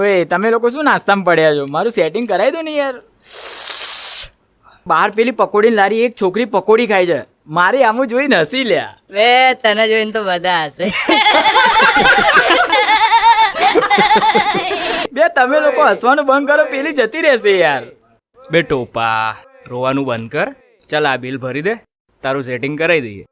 ઓય તમે લોકો શું નાસ્તામાં પડ્યા છો? મારું સેટિંગ કરાવી દો ને યાર. બહાર પેલી પકોડીની લારી એક છોકરી પકોડી ખાય છે, મારે આમ જોઈને હસી લ્યા. વે તને જોઈને તો બધા હશે. બે તમે લોકો હસવાનું બંધ કરો, પેલી જતી રહેશે યાર. બે ટોપા રોવાનું બંધ કર. ચાલ આ બિલ ભરી દે, તારું સેટિંગ કરાવી દઈએ.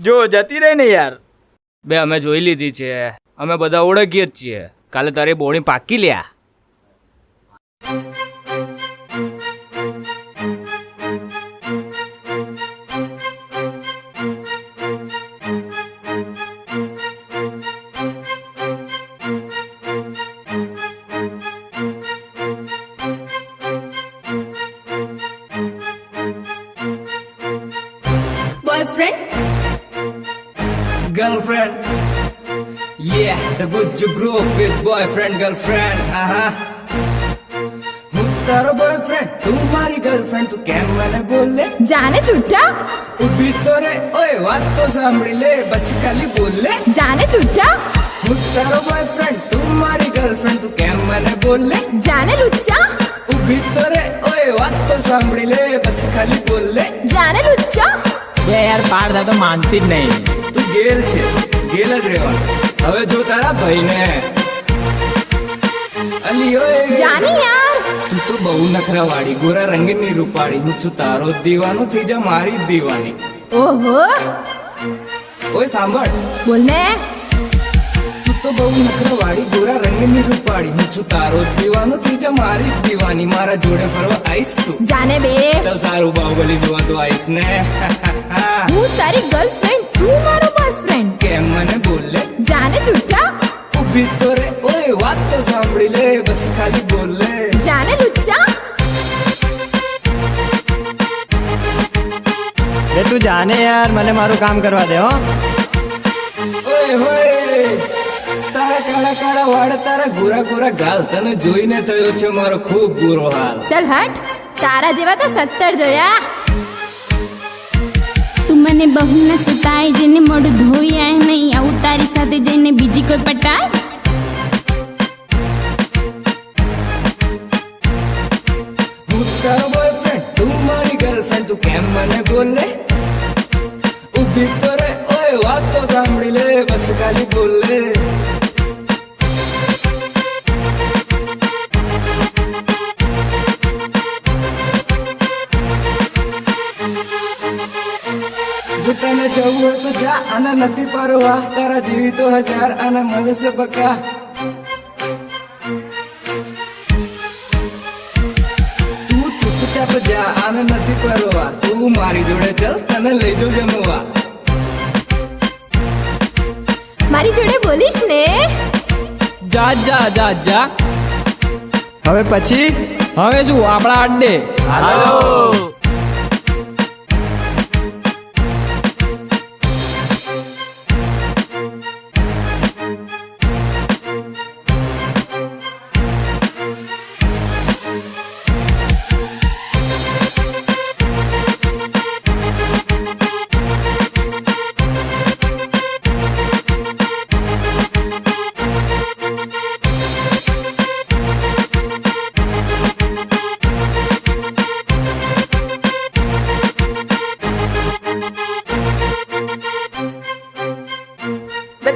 જો જતી રહી ને યાર. બે અમે જોઈ લીધી છે, અમે બધા ઓળખીએ જ છીએ. કાલે તારી બોણી પાકી લ્યા. Girlfriend, yeah, the good you grew up with boyfriend, girlfriend, હું તારો boyfriend, તું મારી girlfriend, તું કેમ મને બોલે? જાને છૂટા ઊભી તો રે, ઓય વાત તો સાંભળી લે, બસ ખાલી બોલે. જાને છૂટા હું તારો boyfriend, તું મારી girlfriend, તું કેમ મને બોલે? જાને લુચ્ચા ઊભી તો રે, ઓય વાત તો સાંભળી લે, બસ ખાલી બોલે. જાને લુચ્ચા બે યાર પાર થાય તો માનતી જ નહીં. તું ગેલ છે, ગેલ જ રહેવાનું. હવે જો તારા ભાઈને અલી ઓય જાની યાર તું તો બહુ નખરાવાળી, ગોરા રંગની રૂપાળી, હું છું તારો જ દીવાનો, થઈ જા મારી જ દીવાની. ઓહો ઓય સાંભળ, બોલ ને તું તો બહુ નખરાવાળી, ગોરા રંગની રૂપાળી, હું છું તારો જ દીવાનો, થઈ જા મારી જ દીવાની. મારા જોડે ફરવા આઈશ તું? જાને બે ચાલ સારું, બાહુબલી જોવા તો આઈશ ને. હું તારી ગર્લફ્રેન્ડ, તું મારો બોયફ્રેન્ડ. કેમ મને બોલે? જાને છૂટા ઊભી તો રે, ઓય વાત તો સાંભળી લે, બસ ખાલી બોલે. જાને લુચ્ચા બે તું જાને યાર, મને મારું કામ કરવા દે હો. ઓય હોય તારા કાળા કાળા વાળ, તારા ગોરા ગોરા ગાલ, તને જોઈને થયો છે મારો ખૂબ બુરો હાલ. ચલ હટ, તારા જેવા તો 70 જોયા. તું મને બહુ ન સતાય, જેને મોઢું ધોઈ આય નહીં, આવું તારી સાથે જઈને બીજી કોઈ પટાય. હું તારો બોયફ્રેન્ડ, તું મારી ગર્લફ્રેન્ડ, તું કેમ મને બોલે? ઊભી તો રે, ઓય વાત તો સાંભળી લે, બસ ખાલી બોલે. જો તને જવું હોય તો જા, આના નથી પરવા, તારા જેવી તો 1000 આના મળશે બકા. તું ચૂપચાપ જા, આને નથી પરવા, તું મારી જોડે ચલ, તને લઈ જાઉં જમવા. મારી જોડે બોલીશ ને? જા જા જા જા. હવે પછી હવે શું આપણા અડ્ડે? હાલો.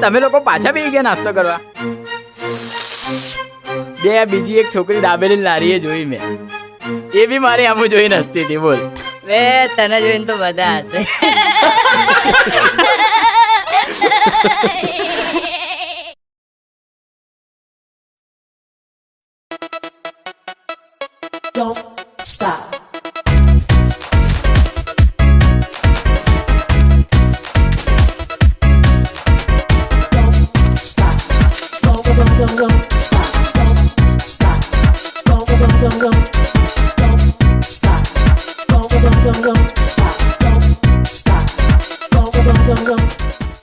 તમે લોકો પાછા બેસી ગયા નાસ્તો કરવા? બે બીજી એક છોકરી દાબેલી લારીએ જોઈ મેં, એ બી મારી આમ જોઈને હસતી હતી. બોલ. વે તને જોઈને તો બધા હશે. Don't stop. Don't stop. Don't stop. Don't stop. Don't stop. Don't stop.